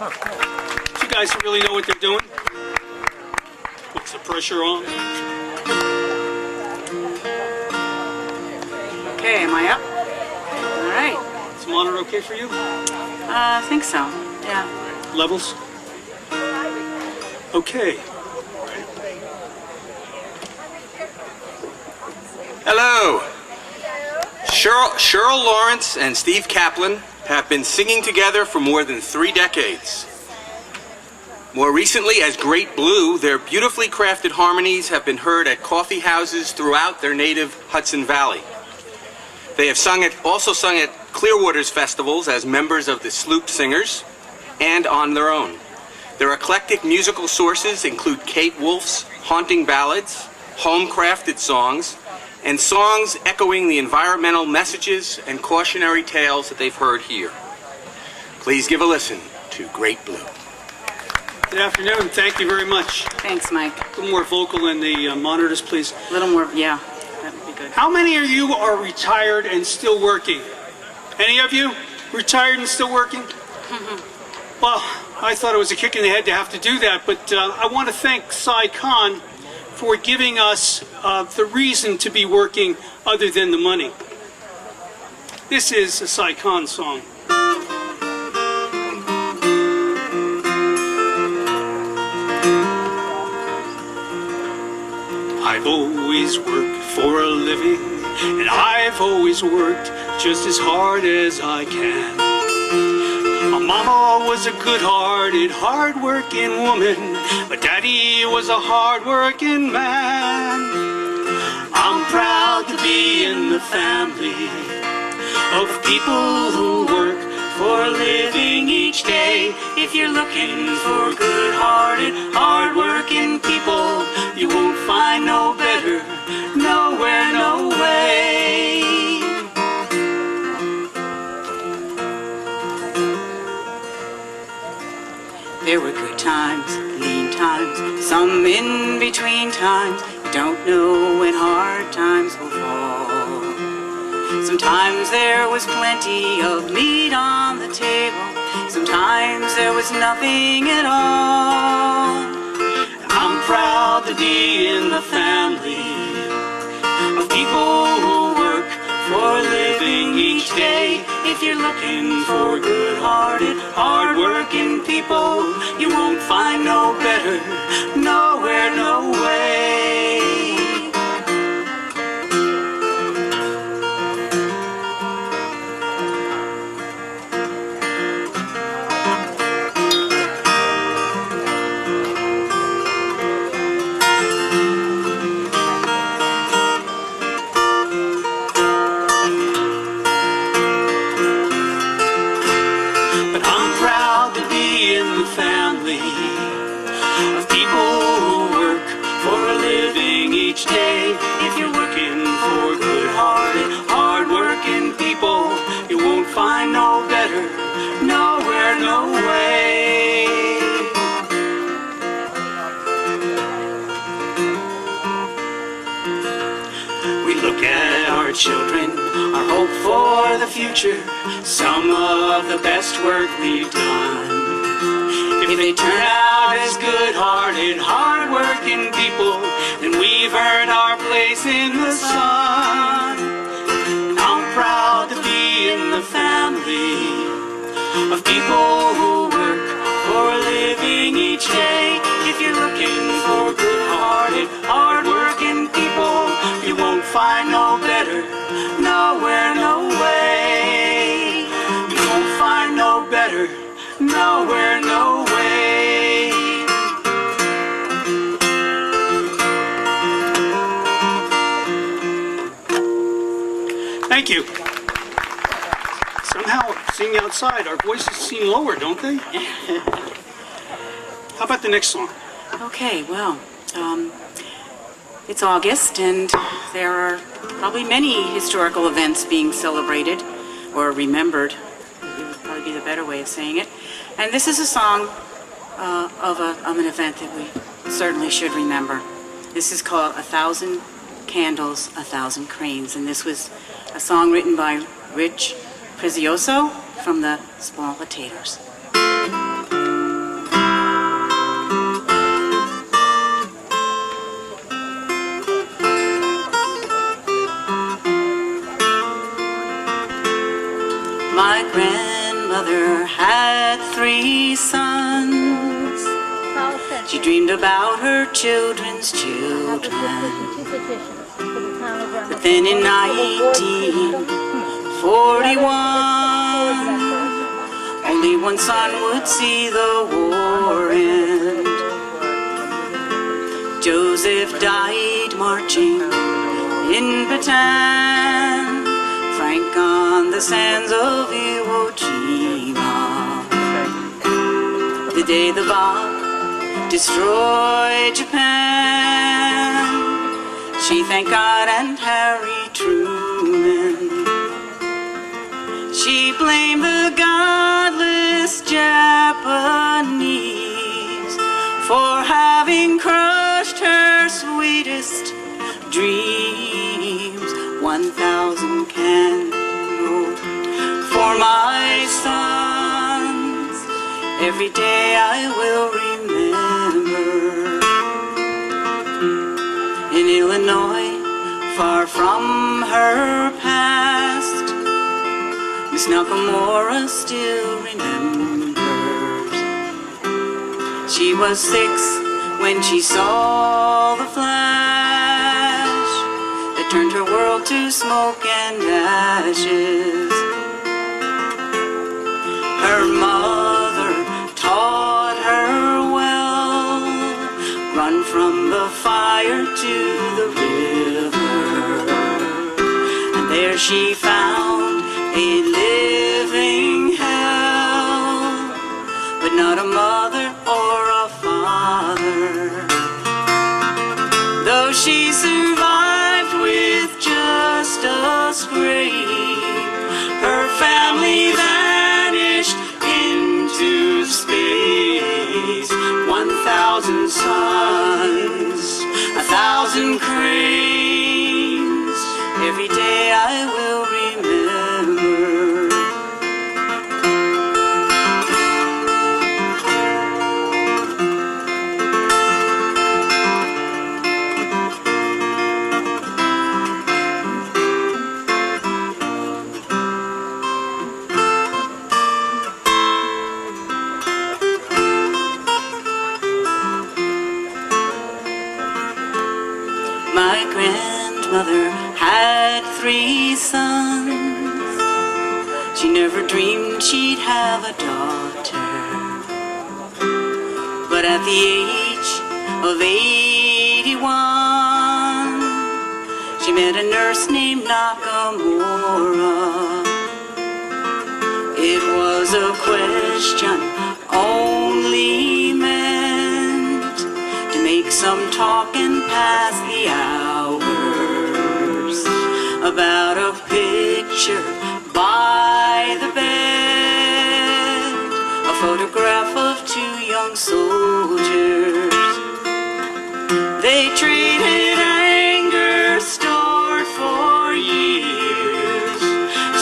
You guys really know what they're doing? Puts the pressure on. Okay, am I up? All right. Is the monitor okay for you? I think so, yeah. Levels? Okay. Hello. Cheryl Lawrence and Steve Kaplan have been singing together for more than 3 decades. More recently, as Great Blue, their beautifully crafted harmonies have been heard at coffee houses throughout their native Hudson Valley. They have also sung at Clearwater's festivals as members of the Sloop Singers and on their own. Their eclectic musical sources include Kate Wolf's haunting ballads, home-crafted songs, and songs echoing the environmental messages and cautionary tales that they've heard here. Please give a listen to Great Blue. Good afternoon. Thank you very much. Thanks, Mike. A little more vocal in the monitors, please. A little more, yeah, that would be good. How many of you are retired and still working? Any of you retired and still working? Well, I thought it was a kick in the head to have to do that, but I want to thank Si Kahn for giving us the reason to be working other than the money. This is a Si Kahn song. I've always worked for a living, and I've always worked just as hard as I can. My mama was a good-hearted, hard-working woman, but Daddy was a hard-working man. I'm proud to be in the family of people who work for a living each day. If you're looking for good-hearted, hard-working people, you won't find no better, nowhere, no way. There were good times, lean times, some in between times. You don't know when hard times will fall. Sometimes there was plenty of meat on the table. Sometimes there was nothing at all. I'm proud to be in the family of people who work for a living each day. If you're looking for good-hearted, hard-working people, you won't find no better, nowhere, no way. If you're looking for good-hearted, hard-working people, you won't find no better, nowhere, no way. We look at our children, our hope for the future, some of the best work we've done. If they turn out as good-hearted, hard-working people, then we've earned our place in the sun. I'm proud to be in the family of people who work for a living each day. If you're looking for good-hearted, hard-working people, you won't find no better, nowhere, no way. You won't find no better, nowhere, no way. Thank you. Somehow, singing outside, our voices seem lower, don't they? How about the next song? Okay, well, it's August, and there are probably many historical events being celebrated or remembered. It would probably be the better way of saying it. And this is a song of an event that we certainly should remember. This is called 1,000 Candles, 1,000 Cranes, and this was a song written by Rich Prezioso from the Small Potatoes. had 3 sons. She dreamed about her children's children. But then in 1941, only one son would see the war end. Joseph died marching in Bataan, Frank on the sands of Iwo Jima. The day the bomb destroyed Japan, she thanked God and Harry Truman. She blamed the godless Japanese for having crushed her sweetest dreams. 1,000 candles for my sons, every day I will remember. In Illinois, far from her past, Miss Nakamura still remembers. She was 6 when she saw the flash that turned her world to smoke and ashes. Her mother taught her well, run from the fire to the river, and there she found a living hell, but not a mother or a father. Though she survived with just a scrape, her family vanished into space. 1,000 sons, 1,000 cranes, every day I will remember. My grandmother had 3 sons. She never dreamed she'd have a daughter. But at the age of 81, she met a nurse named Nakamura. It was a question only meant to make some talk and pass the hours, about a picture by the bed, a photograph of 2 young soldiers. They traded anger stored for years,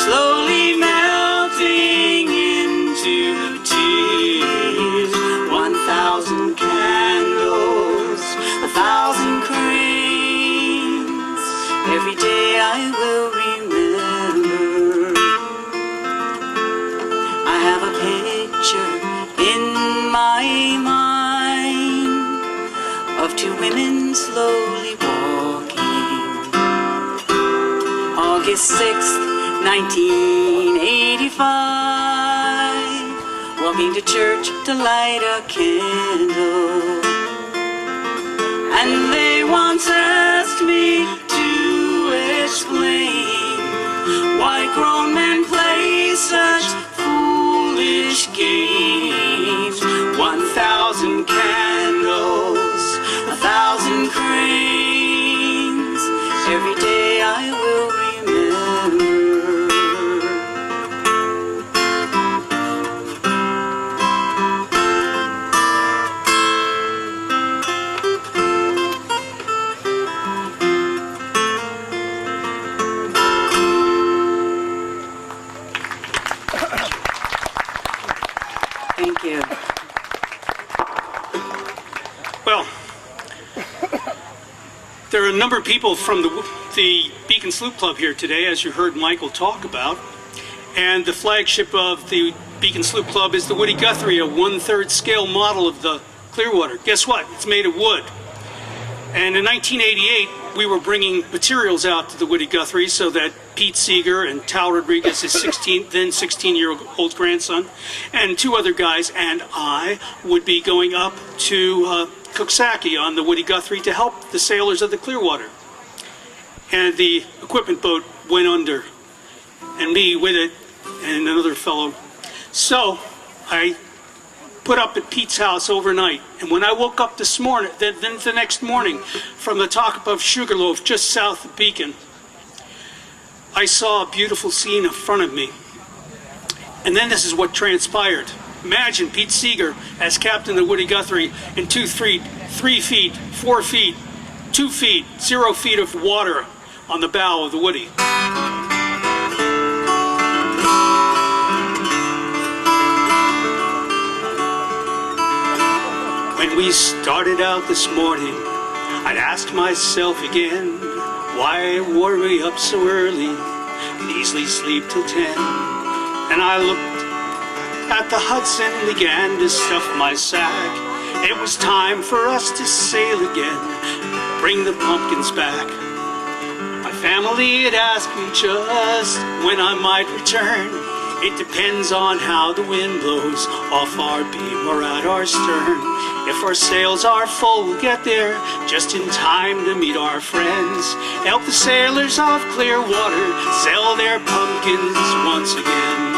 slowly melting into tears. 1,000 candles, 1,000 cranes, every day I will remember. I have a picture in my mind of 2 women slowly walking. August 6th, 1985, walking to church to light a candle. And they once asked me to explain why grown men play such foolish games. 1,000 candles, 1,000 cranes, every day I will remember. Thank you. Well, there are a number of people from the Beacon Sloop Club here today, as you heard Michael talk about. And the flagship of the Beacon Sloop Club is the Woody Guthrie, a 1/3 scale model of the Clearwater. Guess what? It's made of wood. And in 1988, we were bringing materials out to the Woody Guthrie so that Pete Seeger and Tal Rodriguez, his then 16-year-old grandson, and 2 other guys and I would be going up to Coxsackie on the Woody Guthrie to help the sailors of the Clearwater. And the equipment boat went under, and me with it, and another fellow. So I put up at Pete's house overnight, and when I woke up this morning, then the next morning, from the top of Sugarloaf, just south of Beacon, I saw a beautiful scene in front of me. And then this is what transpired. Imagine Pete Seeger as captain of the Woody Guthrie in 2 feet, 3 feet, 4 feet, 2 feet, 0 feet of water on the bow of the Woody. When we started out this morning, I'd asked myself again, why were we up so early and easily sleep till 10? And I looked at the Hudson, began to stuff my sack. It was time for us to sail again, bring the pumpkins back. My family had asked me just when I might return. It depends on how the wind blows off our beam or at our stern. If our sails are full, we'll get there just in time to meet our friends. Help the sailors of Clearwater sell their pumpkins once again.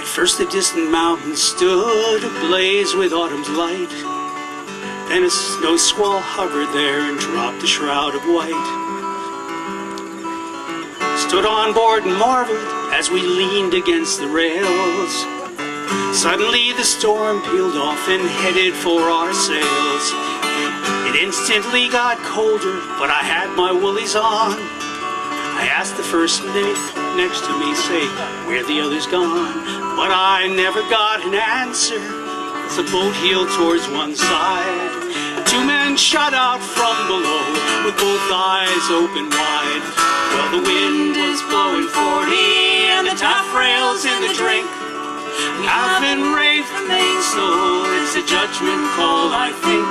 At first the distant mountains stood ablaze with autumn's light. Then a snow squall hovered there and dropped a shroud of white. Stood on board and marveled as we leaned against the rails. Suddenly the storm peeled off and headed for our sails. It instantly got colder, but I had my woolies on. I asked the first mate next to me, say, where the others gone? But I never got an answer. The boat heeled towards one side. 2 men shot out from below with both eyes open wide. Well, the wind was blowing 40 and the taffrails in the drink. Half and rafe the mainsail, it's a judgment call, I think.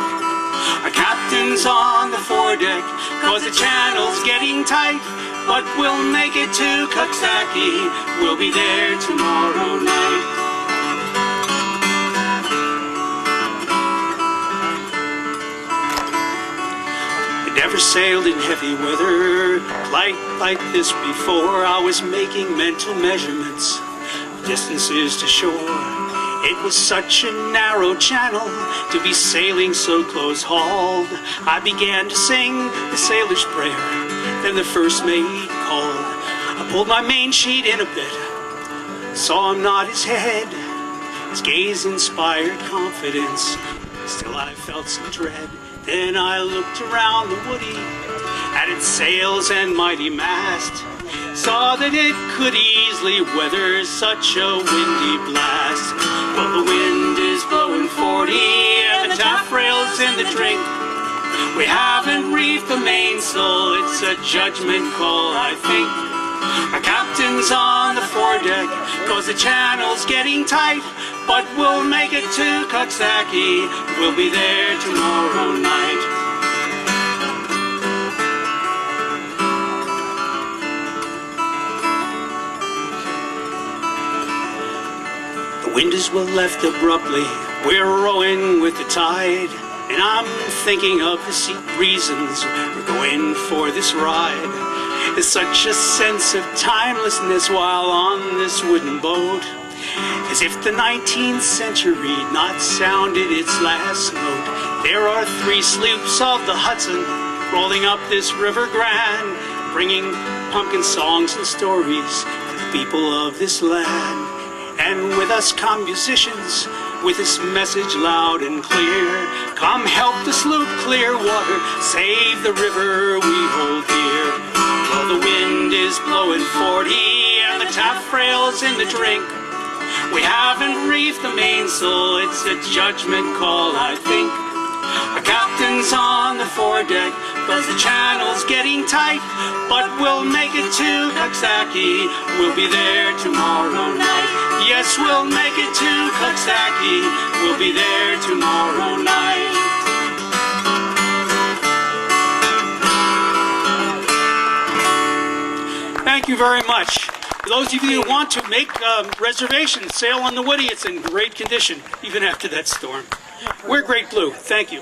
Our captain's on the foredeck, cause the channel's getting tight. But we'll make it to Coxsackie, we'll be there tomorrow night. Never sailed in heavy weather like this before. I was making mental measurements, distances to shore. It was such a narrow channel to be sailing so close hauled. I began to sing the sailor's prayer, then the first mate called. I pulled my main sheet in a bit, saw him nod his head. His gaze inspired confidence, still I felt some dread. Then I looked around the Woody at its sails and mighty mast, saw that it could easily weather such a windy blast. Well, the wind is blowing 40 and the taffrail's in the drink. We haven't reefed the mainsail, it's a judgment call, I think. Our captain's on the foredeck, cause the channel's getting tight. But we'll make it to Coxsackie, we'll be there tomorrow night. The wind is well left abruptly, we're rowing with the tide. And I'm thinking of the secret reasons we're going for this ride. There's such a sense of timelessness while on this wooden boat, as if the 19th century not sounded its last note. There are 3 sloops of the Hudson rolling up this river grand, bringing pumpkin songs and stories to the people of this land. And with us come musicians with this message loud and clear. Come help the sloop Clearwater, save the river we hold dear. Well, the wind is blowing 40 and the taffrail's in the drink. We haven't reefed the mainsail, it's a judgment call, I think. Our captain things on the foredeck, but the channel's getting tight. But we'll make it to Cuxhacky, we'll be there tomorrow night. Yes, we'll make it to Cuxhacky, we'll be there tomorrow night. Thank you very much. For those of you who want to make reservations, sail on the Woody. It's in great condition, even after that storm. We're Great Blue. Thank you.